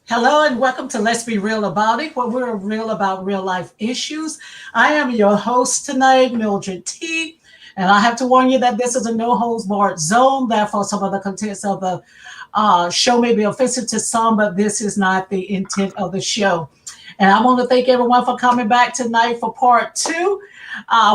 Hello and welcome to Let's Be Real About It, where we're real about real life issues. I am your host tonight, Mildred T. And I have to warn you that this is a no holds barred zone. Therefore, some of the contents of the show may be offensive to some, but this is not the intent of the show. And I want to thank everyone for coming back tonight for part two.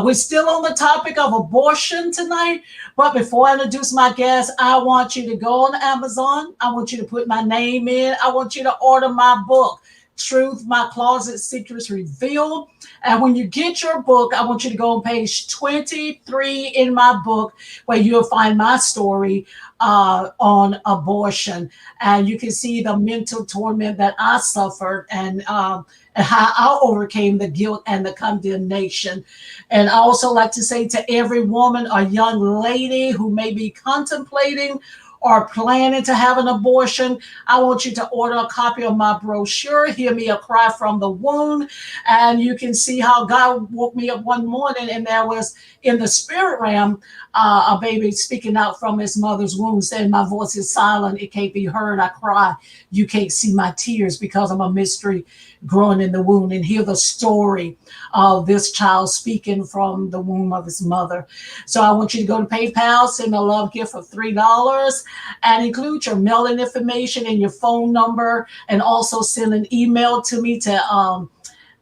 We're still on the topic of abortion tonight. But before I introduce my guest, I want you to go on Amazon. I want you to put my name in. I want you to order my book, Truth, My Closet Secrets Revealed. And when you get your book, I want you to go on page 23 in my book, where you'll find my story on abortion. And you can see the mental torment that I suffered and how I overcame the guilt and the condemnation. And I also like to say to every woman or young lady who may be contemplating or planning to have an abortion, I want you to order a copy of my brochure, Hear Me a Cry from the Wound. And you can see how God woke me up one morning and there was in the spirit realm a baby speaking out from his mother's womb saying, my voice is silent, it can't be heard, I cry, you can't see my tears because I'm a mystery growing in the womb. And hear the story of this child speaking from the womb of his mother. So I want you to go to PayPal, send a love gift of $3 and include your mailing information and your phone number, and also send an email to me to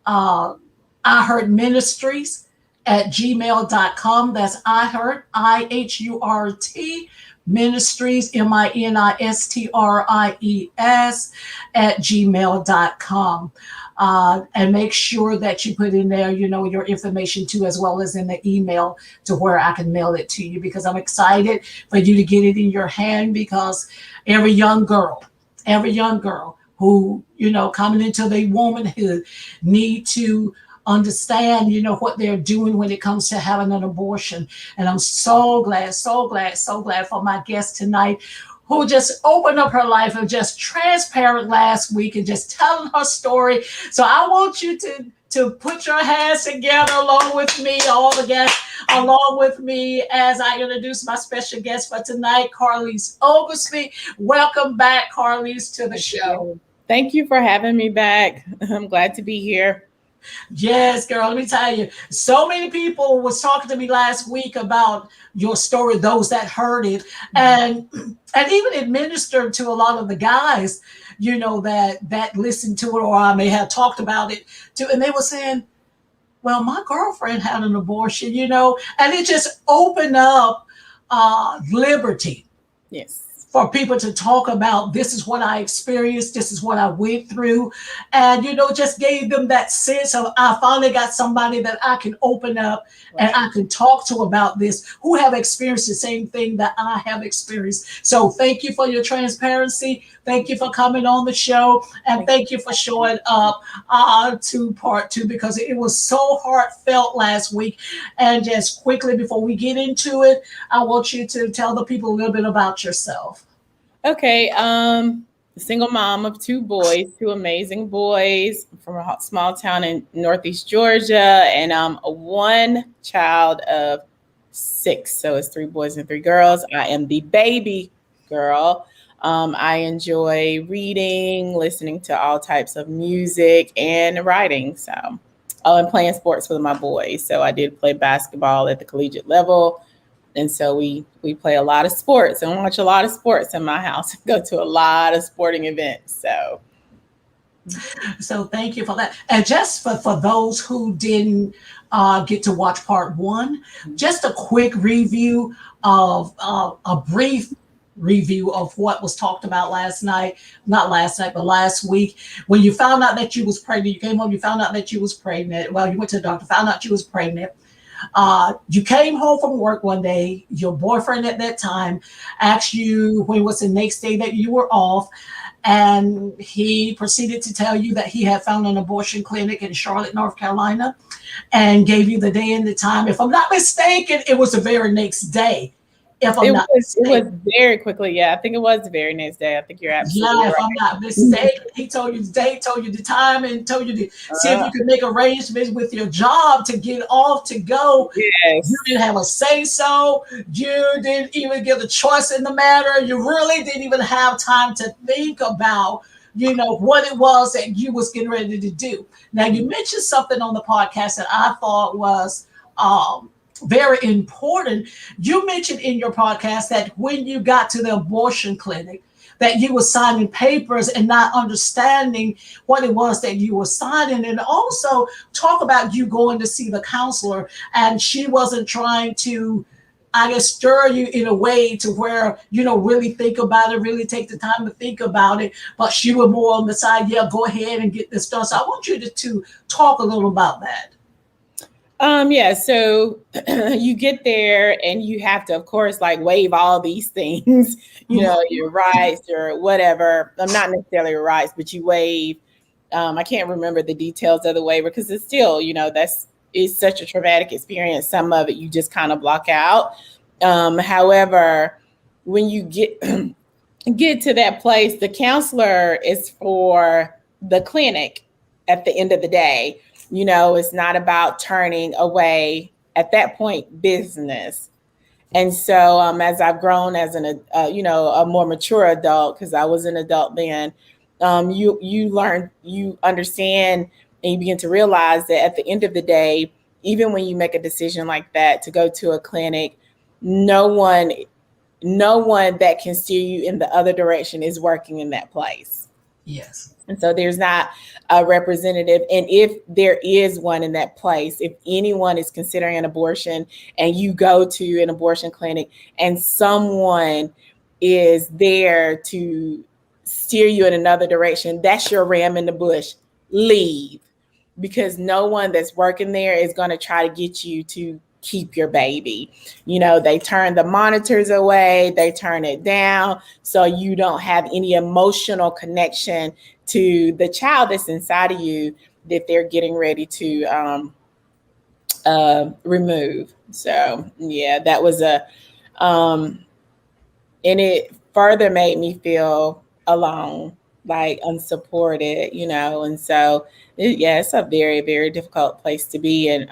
I Heard Ministries at gmail.com. That's IHURT Ministries, MINISTRIES at gmail.com. And make sure that you put in there, your information too, as well as in the email to where I can mail it to you, because I'm excited for you to get it in your hand, because every young girl who, coming into their womanhood need to understand, what they're doing when it comes to having an abortion. And I'm so glad for my guest tonight, who just opened up her life and just transparent last week and just telling her story. So I want you to put your hands together along with me, all the guests along with me, as I introduce my special guest for tonight, Carlise Oglesby. Welcome back, Carlise, to the show. Thank you for having me back. I'm glad to be here. Yes, girl, let me tell you, so many people was talking to me last week about your story, those that heard it, and even administered to a lot of the guys, that listened to it, or I may have talked about it too, and they were saying, well, my girlfriend had an abortion, and it just opened up liberty. Yes. For people to talk about, this is what I experienced, this is what I went through, and just gave them that sense of, I finally got somebody that I can open up and I can talk to about this, who have experienced the same thing that I have experienced. So thank you for your transparency. Thank you for coming on the show, and thank you for showing up to part two, because it was so heartfelt last week. And just quickly before we get into it, I want you to tell the people a little bit about yourself. Okay. Single mom of two boys, two amazing boys from a small town in Northeast Georgia, and one child of 6. So it's 3 boys and 3 girls. I am the baby girl. I enjoy reading, listening to all types of music, and writing. So, and playing sports with my boys. So I did play basketball at the collegiate level. And so we play a lot of sports and watch a lot of sports in my house, go to a lot of sporting events. So thank you for that. And just for those who didn't get to watch part one, just a quick review of a brief review of what was talked about not last night, but last week, when you found out that you was pregnant. You came home, you found out that you was pregnant. Well, you went to the doctor, found out you was pregnant. You came home from work one day, your boyfriend at that time asked you when was the next day that you were off, and he proceeded to tell you that he had found an abortion clinic in Charlotte, North Carolina, and gave you the day and the time. If I'm not mistaken, it was the very next day. It was very quickly. Yeah, I think it was the very next day. I think you're absolutely right. If I'm not mistaken, he told you the date, told you the time, and told you to see if you could make arrangements with your job to get off to go. Yes. You didn't have a say so. You didn't even get a choice in the matter. You really didn't even have time to think about what it was that you was getting ready to do. Now, you mentioned something on the podcast that I thought was very important. You mentioned in your podcast that when you got to the abortion clinic, that you were signing papers and not understanding what it was that you were signing, and also talk about you going to see the counselor and she wasn't trying to, I guess, stir you in a way to where, really think about it, really take the time to think about it. But she was more on the side, yeah, go ahead and get this done. So I want you to talk a little about that. Yeah, so you get there and you have to, of course, like waive all these things, your rights or whatever. Not necessarily your rights, but you waive. I can't remember the details of the waiver because it's still, it's such a traumatic experience. Some of it you just kind of block out. However, when you get to that place, the counselor is for the clinic at the end of the day. It's not about turning away at that point business. And so as I've grown as a more mature adult, because I was an adult then, you learn, you understand, and you begin to realize that at the end of the day, even when you make a decision like that to go to a clinic, no one that can steer you in the other direction is working in that place. Yes. And so there's not a representative. And if there is one in that place, if anyone is considering an abortion and you go to an abortion clinic and someone is there to steer you in another direction, that's your ram in the bush. Leave. Because no one that's working there is going to try to get you to keep your baby. They turn the monitors away, they turn it down, so you don't have any emotional connection to the child that's inside of you that they're getting ready to remove. So yeah, that was and it further made me feel alone, like unsupported, and so it's a very, very difficult place to be. And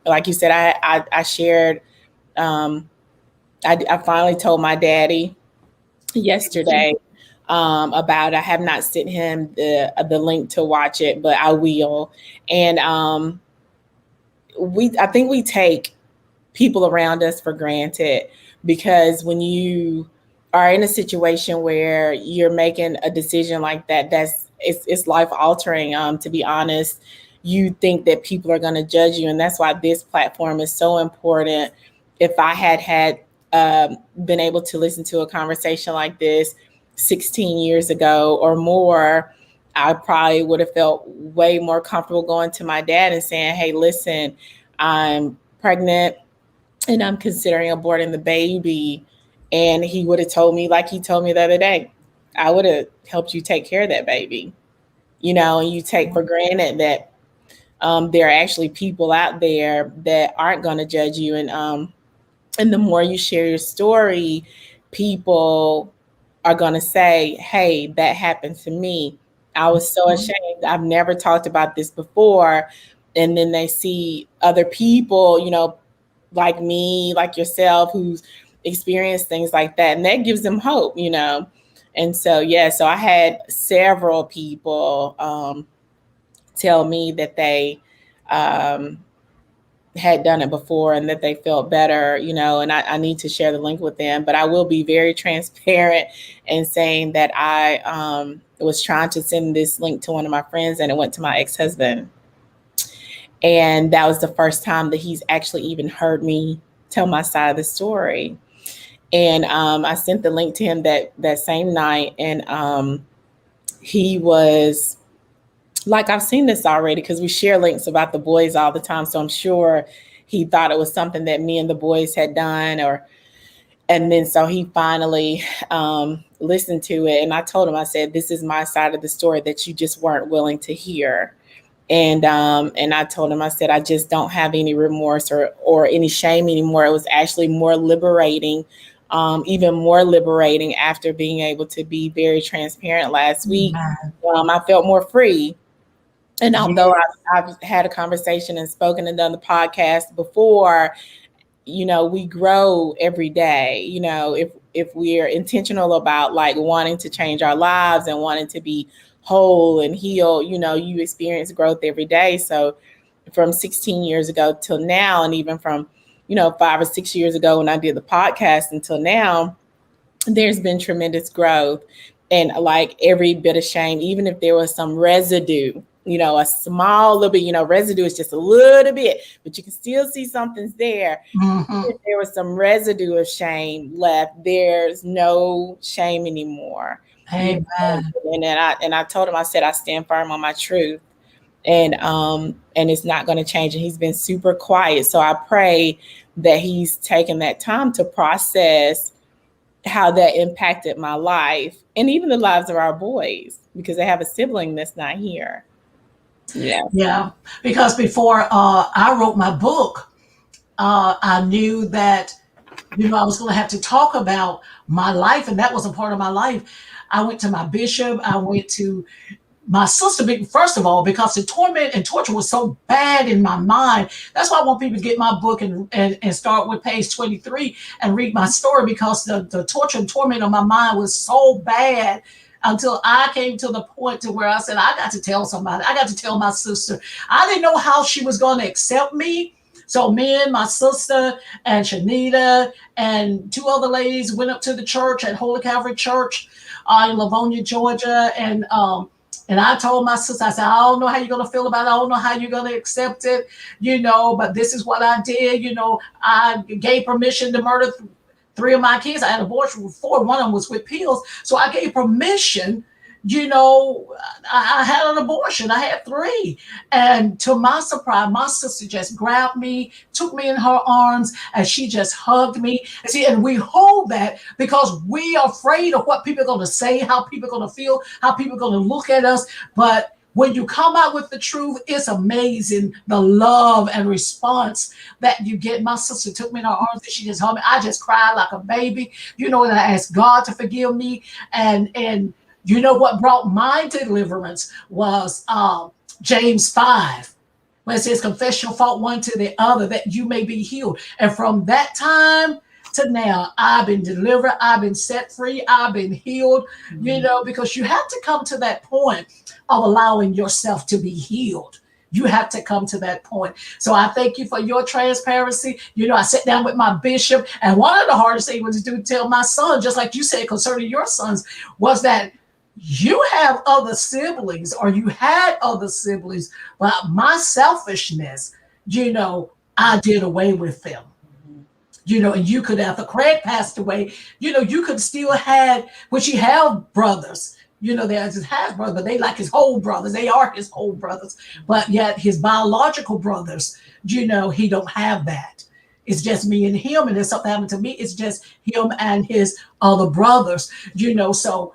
like you said, I shared, I finally told my daddy yesterday about, I have not sent him the link to watch it, but I will. And I think we take people around us for granted, because when you are in a situation where you're making a decision like that, it's life altering. To be honest, you think that people are going to judge you, and that's why this platform is so important. If I had been able to listen to a conversation like this 16 years ago or more, I probably would have felt way more comfortable going to my dad and saying, hey, listen, I'm pregnant and I'm considering aborting the baby. And he would have told me, like he told me the other day, I would have helped you take care of that baby. And you take for granted that there are actually people out there that aren't going to judge you. And the more you share your story, people are going to say, hey, that happened to me. I was so ashamed. I've never talked about this before. And then they see other people, like me, like yourself, who's experienced things like that. And that gives them hope, And so, so I had several people tell me that they had done it before and that they felt better, and I need to share the link with them. But I will be very transparent in saying that I was trying to send this link to one of my friends and it went to my ex-husband. And that was the first time that he's actually even heard me tell my side of the story. And I sent the link to him that same night. And he was like, I've seen this already, because we share links about the boys all the time. So I'm sure he thought it was something that me and the boys had done. And then so he finally listened to it. And I told him, I said, this is my side of the story that you just weren't willing to hear. And I told him, I said, I just don't have any remorse or any shame anymore. It was actually more liberating, even more liberating after being able to be very transparent last week. I felt more free. And although I've had a conversation and spoken and done the podcast before, we grow every day. If we're intentional about like wanting to change our lives and wanting to be whole and heal, you experience growth every day. So from 16 years ago till now, and even from, 5 or 6 years ago when I did the podcast until now, there's been tremendous growth. And like every bit of shame, even if there was some residue, a small little bit, residue is just a little bit, but you can still see something's there. Mm-hmm. If there was some residue of shame left, there's no shame anymore. Amen. And I told him, I said, I stand firm on my truth. And it's not going to change. And he's been super quiet. So I pray that he's taken that time to process how that impacted my life and even the lives of our boys, because they have a sibling that's not here. Yeah. Because before I wrote my book, I knew that, I was going to have to talk about my life, and that was a part of my life. I went to my bishop. I went to my sister, first of all, because the torment and torture was so bad in my mind. That's why I want people to get my book and start with page 23 and read my story, because the torture and torment on my mind was so bad until I came to the point to where I said, I got to tell somebody. I got to tell my sister. I didn't know how she was going to accept me. So me and my sister and Shanita and two other ladies went up to the church at Holy Calvary Church in Livonia, Georgia. And I told my sister, I said, I don't know how you're going to feel about it. I don't know how you're going to accept it, but this is what I did. I gave permission to murder three of my kids. I had abortion before. One of them was with pills. So I gave permission. I had an abortion. I had three. And to my surprise, my sister just grabbed me, took me in her arms, and she just hugged me. And we hold that because we are afraid of what people are going to say, how people are going to feel, how people are going to look at us. But when you come out with the truth, it's amazing the love and response that you get. My sister took me in her arms and she just hugged me. I just cried like a baby, and I asked God to forgive me. And what brought my deliverance was James 5, where it says, confess your fault one to the other, that you may be healed. And from that time to now, I've been delivered, I've been set free, I've been healed, because you have to come to that point of allowing yourself to be healed. You have to come to that point. So I thank you for your transparency. I sat down with my bishop, and one of the hardest things was to tell my son, just like you said concerning your sons, was that you have other siblings, or you had other siblings, but my selfishness, I did away with them. And you could, after Craig passed away, you could still had, which he have brothers, there's his half brother, they like his whole brothers, they are his whole brothers, but yet his biological brothers, he don't have that. It's just me and him, and if something happened to me, it's just him and his other brothers, so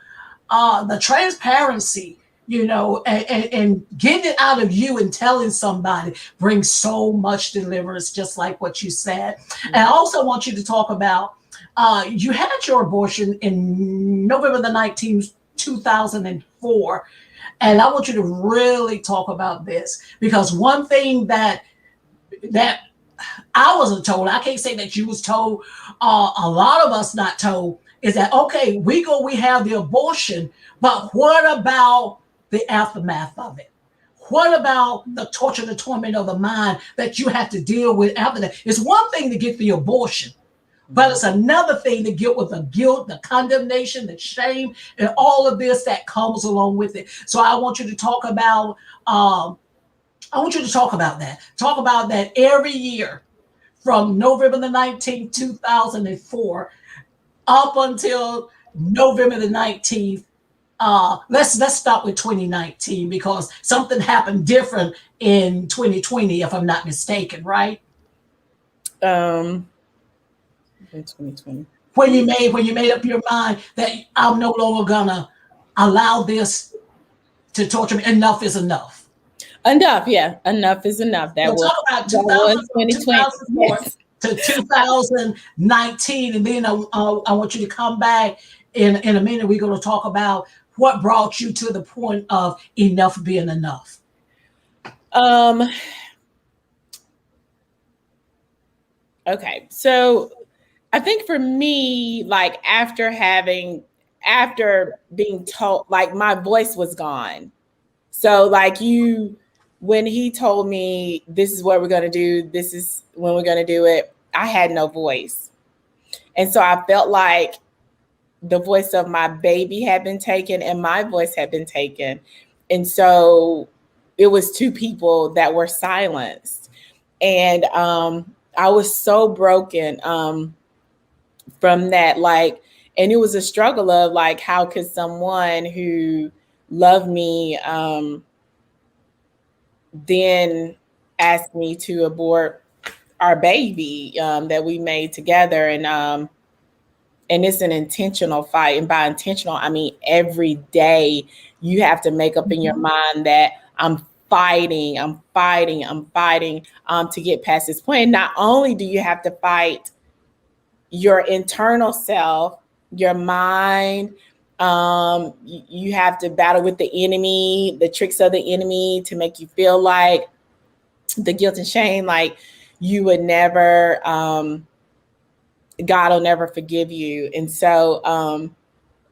the transparency, and getting it out of you and telling somebody brings so much deliverance, just like what you said. And I also want you to talk about, you had your abortion in November the 19th, 2004. And I want you to really talk about this, because one thing that I wasn't told, I can't say that you was told, a lot of us not told, is that, okay, we have the abortion, but what about the aftermath of it? What about the torture, the torment of the mind that you have to deal with after that? It's one thing to get the abortion, but it's another thing to get with the guilt, the condemnation, the shame, and all of this that comes along with it. So I want you to talk about, that. Talk about that every year from November the 19th, 2004, up until November the 19th. Let's start with 2019, because something happened different in 2020, if I'm not mistaken, right? In 2020. When you made up your mind that I'm no longer gonna allow this to torture me. Enough is enough. Enough, yeah. Enough is enough. That was, talk about 2004 to 2019, and then I want you to come back in a minute. We're going to talk about what brought you to the point of enough being enough. Okay, so I think for me, like after having after being told, like my voice was gone. So like when he told me this is what we're going to do, this is when we're going to do it, I had no voice. And so I felt like the voice of my baby had been taken and my voice had been taken. And so it was two people that were silenced. And I was so broken from that. Like, and it was a struggle of like, how could someone who loved me then ask me to abort our baby that we made together? And it's an intentional fight. And by intentional, I mean every day you have to make up in your mind that I'm fighting to get past this point. Not only do you have to fight your internal self, your mind, you have to battle with the enemy, the tricks of the enemy to make you feel like the guilt and shame, like you would never, God will never forgive you. And so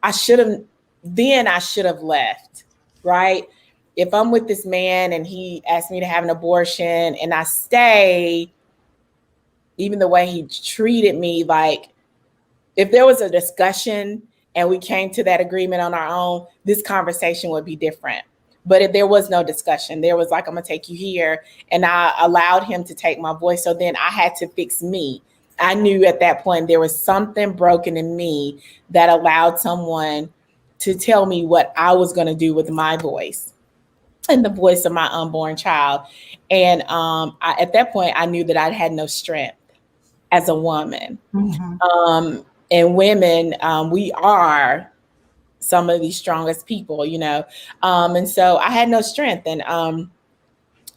I should have left, right? If I'm with this man and he asked me to have an abortion and I stay, even the way he treated me, like if there was a discussion and we came to that agreement on our own, this conversation would be different. But if there was no discussion, there was like, I'm going to take you here. And I allowed him to take my voice. So then I had to fix me. I knew at that point there was something broken in me that allowed someone to tell me what I was going to do with my voice and the voice of my unborn child. And at that point, I knew that I had no strength as a woman. And women, we are some of the strongest people, you know. And so I had no strength, and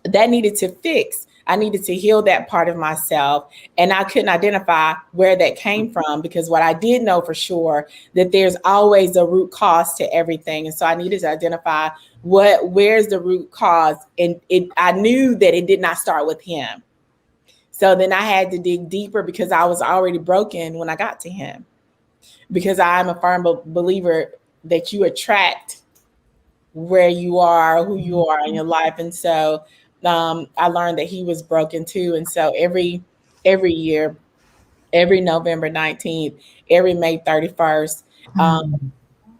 that needed to fix. I needed to heal that part of myself, and I couldn't identify where that came from, because what I did know for sure that there's always a root cause to everything. And so I needed to identify where's the root cause. And I knew that it did not start with him. So then I had to dig deeper, because I was already broken when I got to him, because I'm a firm believer that you attract where you are, who you are in your life. And so I learned that he was broken too. And so every year, every November 19th, every May 31st,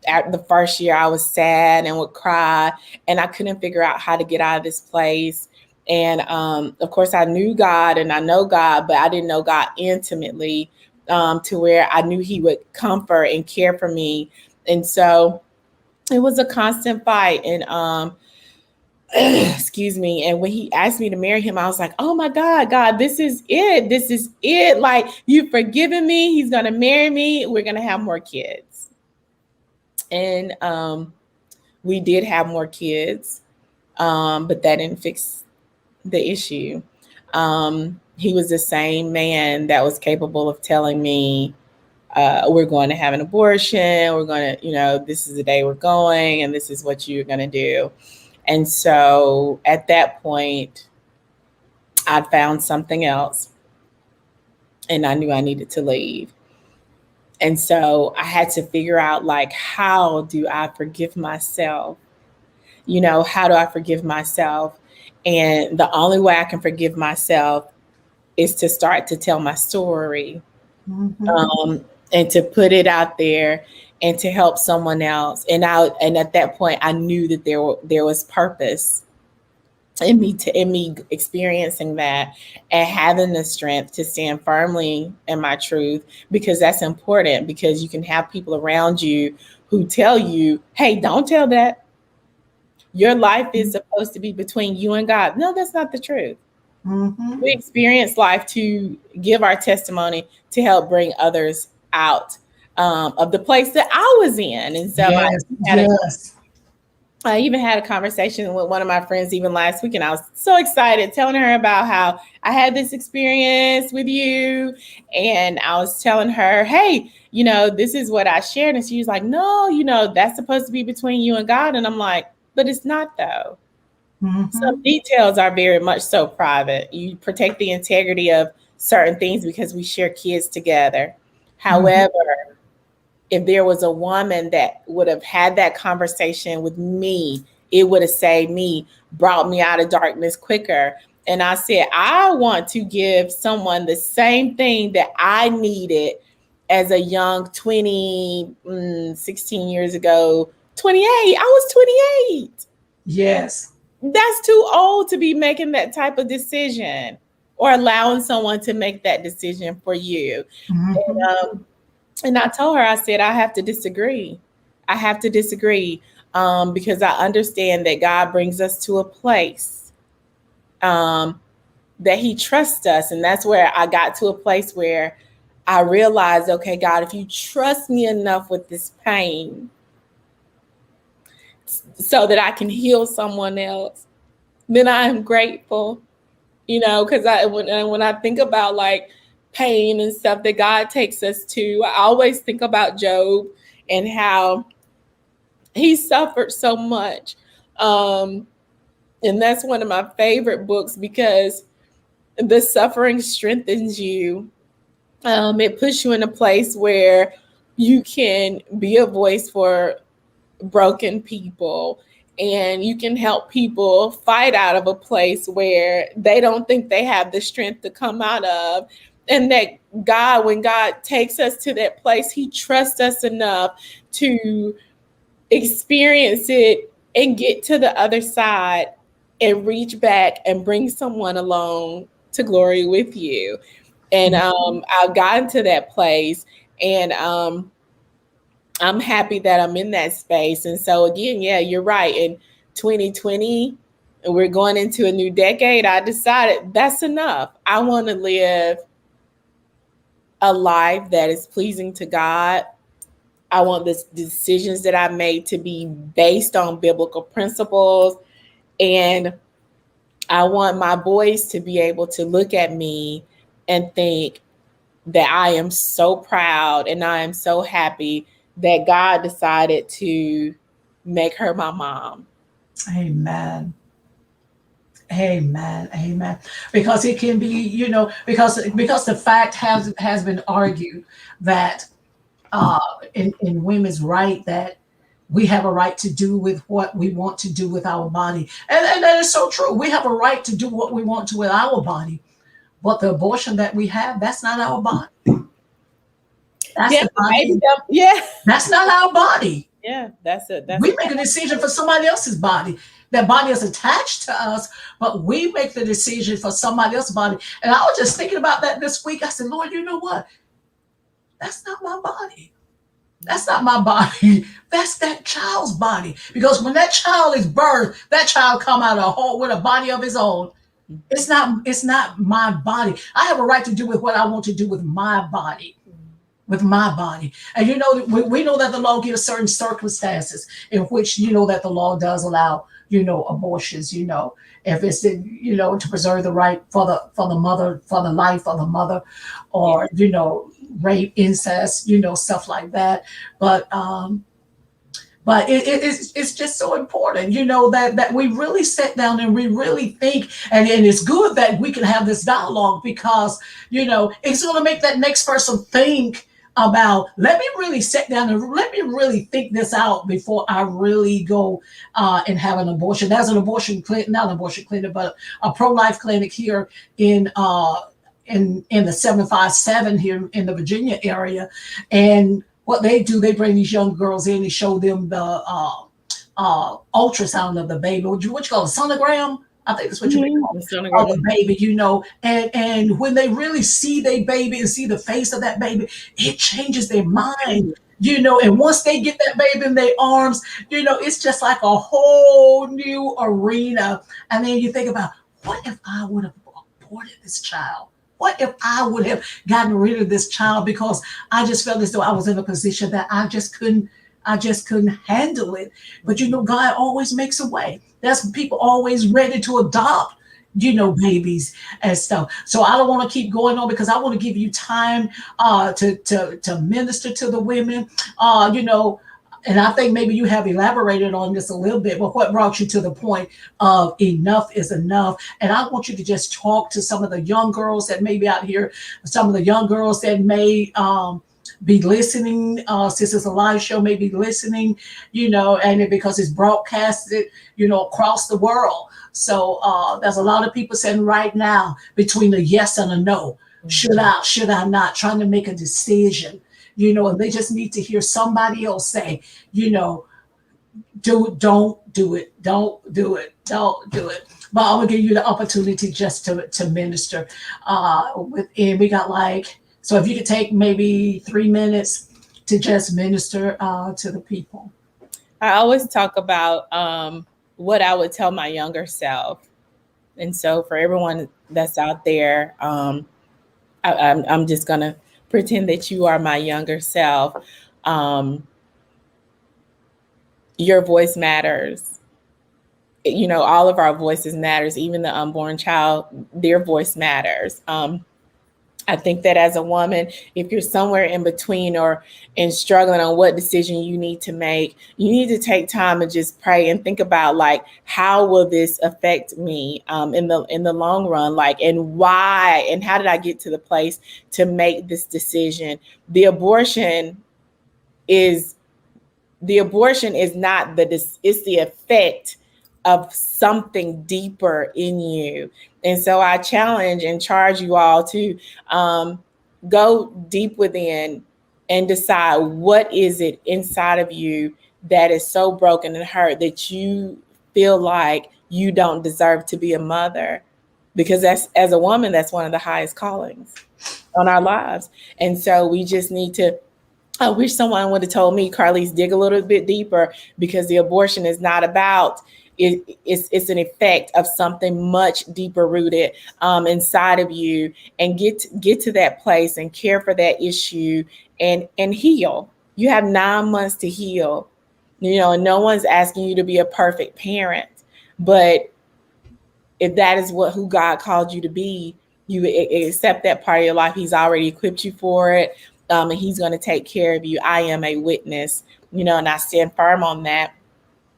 at the first year I was sad and would cry, and I couldn't figure out how to get out of this place. And of course I knew God and I know God, but I didn't know God intimately to where I knew he would comfort and care for me. And so it was a constant fight. And excuse me. And when he asked me to marry him, I was like, oh my God, this is it. This is it. Like, you've forgiven me. He's going to marry me. We're going to have more kids. And we did have more kids, but that didn't fix the issue. He was the same man that was capable of telling me, we're going to have an abortion. We're going to, this is the day we're going, and this is what you're going to do. And so at that point, I found something else, and I knew I needed to leave. And so I had to figure out, like, how do I forgive myself? How do I forgive myself? And the only way I can forgive myself is to start to tell my story, and to put it out there and to help someone else. And at that point, I knew that there was purpose in me experiencing that and having the strength to stand firmly in my truth, because that's important, because you can have people around you who tell you, hey, don't tell that. Your life is supposed to be between you and God. No, that's not the truth. We experience life to give our testimony to help bring others out of the place that I was in. And so I even had a conversation with one of my friends even last week, and I was so excited, telling her about how I had this experience with you. And I was telling her, hey, this is what I shared. And she was like, no, that's supposed to be between you and God. And I'm like, but it's not, though. Some details are very much so private. You protect the integrity of certain things because we share kids together. However, if there was a woman that would have had that conversation with me, it would have saved me, brought me out of darkness quicker. And I said, I want to give someone the same thing that I needed as a young 16 years ago, 28. I was 28. Yes. That's too old to be making that type of decision or allowing someone to make that decision for you. And I told her, I said, I have to disagree. I have to disagree because I understand that God brings us to a place that he trusts us. And that's where I got to a place where I realized, okay, God, if you trust me enough with this pain so that I can heal someone else, then I am grateful, because when I think about like pain and stuff that God takes us to, I always think about Job and how he suffered so much. And that's one of my favorite books because the suffering strengthens you. It puts you in a place where you can be a voice for broken people, and you can help people fight out of a place where they don't think they have the strength to come out of. And that God, when God takes us to that place, he trusts us enough to experience it and get to the other side and reach back and bring someone along to glory with you. And I've gotten to that place, and I'm happy that I'm in that space. And so again, yeah, you're right. In 2020, we're going into a new decade. I decided that's enough. I want to live a life that is pleasing to God. I want the decisions that I made to be based on biblical principles. And I want my boys to be able to look at me and think that I am so proud and I am so happy that God decided to make her my mom. Amen. Amen. Amen. Because it can be, because the fact has been argued that in women's right that we have a right to do with what we want to do with our body. And that is so true. We have a right to do what we want to with our body. But the abortion that we have, that's not our body. That's Yeah, the body. yeah. That's not our body. Yeah, that's it. We make a decision for somebody else's body. That body is attached to us, but we make the decision for somebody else's body. And I was just thinking about that this week. I said, Lord, you know what? That's not my body. That's not my body. That's that child's body. Because when that child is birthed, that child come out of a hole with a body of his own. It's not my body. I have a right to do with what I want to do with my body. With my body. And we know that the law gives certain circumstances in which that the law does allow abortions, if it's to preserve the right for the mother, for the life of the mother, or rape, incest, stuff like that. But it's just so important, that we really sit down and we really think, and it's good that we can have this dialogue because, it's going to make that next person think about, let me really sit down and let me really think this out before I really go and have an abortion. There's an abortion clinic, not an abortion clinic, but a pro-life clinic here in the 757 here in the Virginia area. And what they do, they bring these young girls in and show them the ultrasound of the baby. What you call a sonogram? I think that's what you call the baby, and when they really see their baby and see the face of that baby, it changes their mind, and once they get that baby in their arms, it's just like a whole new arena. And then you think about, what if I would have aborted this child? What if I would have gotten rid of this child because I just felt as though I was in a position that I just couldn't handle it. But God always makes a way. There's people always ready to adopt, babies and stuff. So I don't want to keep going on because I want to give you time to minister to the women, and I think maybe you have elaborated on this a little bit, but what brought you to the point of enough is enough? And I want you to just talk to some of the young girls that may be out here, some of the young girls that may be listening. Sisters Alive show may be listening, and because it's broadcasted, across the world. So there's a lot of people saying right now between a yes and a no. Should I not? Trying to make a decision, and they just need to hear somebody else say, you know, don't do it, don't do it, don't do it. But I'm gonna give you the opportunity just to minister. And we got like, so if you could take maybe 3 minutes to just minister to the people. I always talk about what I would tell my younger self. And so for everyone that's out there, I'm just going to pretend that you are my younger self. Um, your voice matters. All of our voices matters, even the unborn child, their voice matters. I think that as a woman, if you're somewhere in between or in struggling on what decision you need to make, you need to take time and just pray and think about, like, how will this affect me in the long run, like, and why, and how did I get to the place to make this decision? The abortion is not it's the effect of something deeper in you. And so I challenge and charge you all to go deep within and decide, what is it inside of you that is so broken and hurt that you feel like you don't deserve to be a mother? Because that's, as a woman, that's one of the highest callings on our lives. And so we just need to, I wish someone would have told me, Carlise, dig a little bit deeper, because the abortion is not about it. It's an effect of something much deeper rooted inside of you, and get to that place and care for that issue and heal. You have 9 months to heal, and no one's asking you to be a perfect parent, but if that is who God called you to be, you accept that part of your life. He's already equipped you for it. And he's going to take care of you. I am a witness, and I stand firm on that.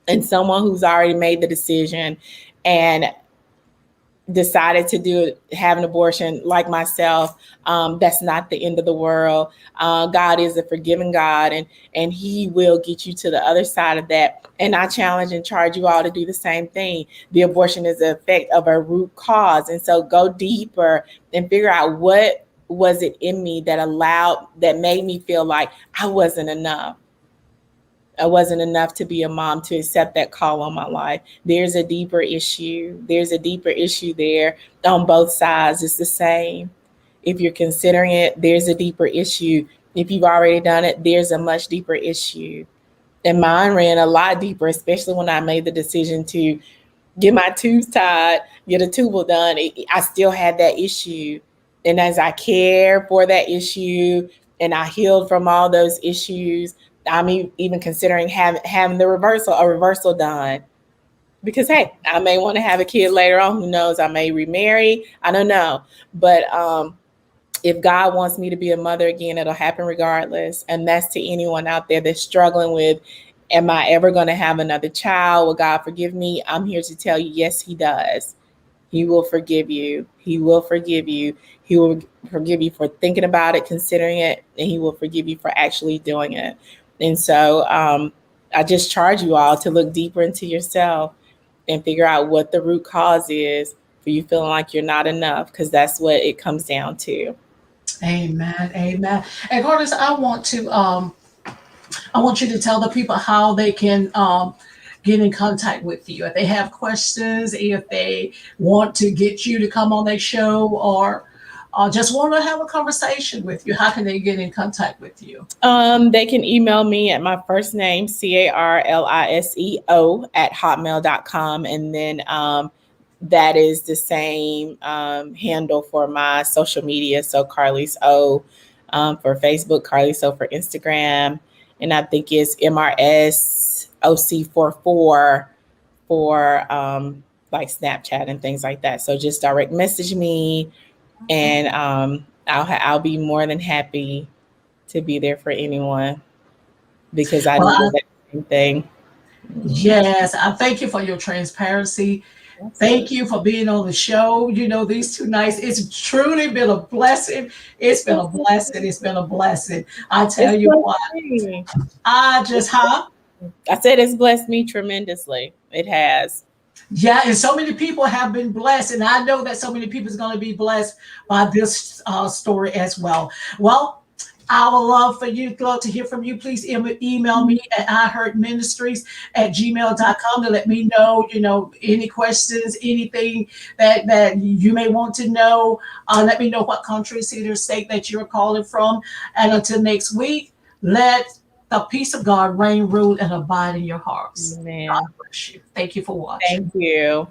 And someone who's already made the decision and decided to have an abortion, like myself, that's not the end of the world. God is a forgiving God, and he will get you to the other side of that. And I challenge and charge you all to do the same thing. The abortion is the effect of a root cause. And so go deeper and figure out, what was it in me that made me feel like I wasn't enough. I wasn't enough to be a mom, to accept that call on my life. There's a deeper issue. There's a deeper issue there on both sides. It's the same. If you're considering it, there's a deeper issue. If you've already done it, there's a much deeper issue. And mine ran a lot deeper, especially when I made the decision to get my tubes tied, get a tubal done. I still had that issue. And as I cared for that issue and I healed from all those issues, I'm even considering having a reversal done. Because, hey, I may want to have a kid later on. Who knows? I may remarry. I don't know. But if God wants me to be a mother again, it'll happen regardless. And that's to anyone out there that's struggling with, am I ever going to have another child? Will God forgive me? I'm here to tell you, yes, he does. He will forgive you. He will forgive you. He will forgive you for thinking about it, considering it, and he will forgive you for actually doing it. And so I just charge you all to look deeper into yourself and figure out what the root cause is for you feeling like you're not enough, because that's what it comes down to. Amen. Amen. And Curtis, I want you to tell the people how they can get in contact with you if they have questions, if they want to get you to come on their show, or just want to have a conversation with you. How can they get in contact with you? They can email me at my first name, CARLISEO @hotmail.com. And then that is the same handle for my social media. So Carlise O for Facebook, Carlise O for Instagram. And I think it's MRSOC44 for like Snapchat and things like that. So just direct message me, and I'll be more than happy to be there for anyone, because I Well, do the same thing. yes, I thank you for your transparency Thank Absolutely. you for being on the show. You know, these 2 nights, it's truly been a blessing. It's been a blessing. It's been a blessing. I tell It's you blessed what, me. I just, huh? I said it's blessed me tremendously. It has. Yeah, and so many people have been blessed, and I know that so many people is going to be blessed by this story as well. Well, I would love to hear from you. Please email me at iheartministries@gmail.com to let me know, any questions, anything that you may want to know. Let me know what country, city, or state that you're calling from. And until next week, let the peace of God reign, rule, and abide in your hearts. God Amen. bless you. Thank you for watching. Thank you.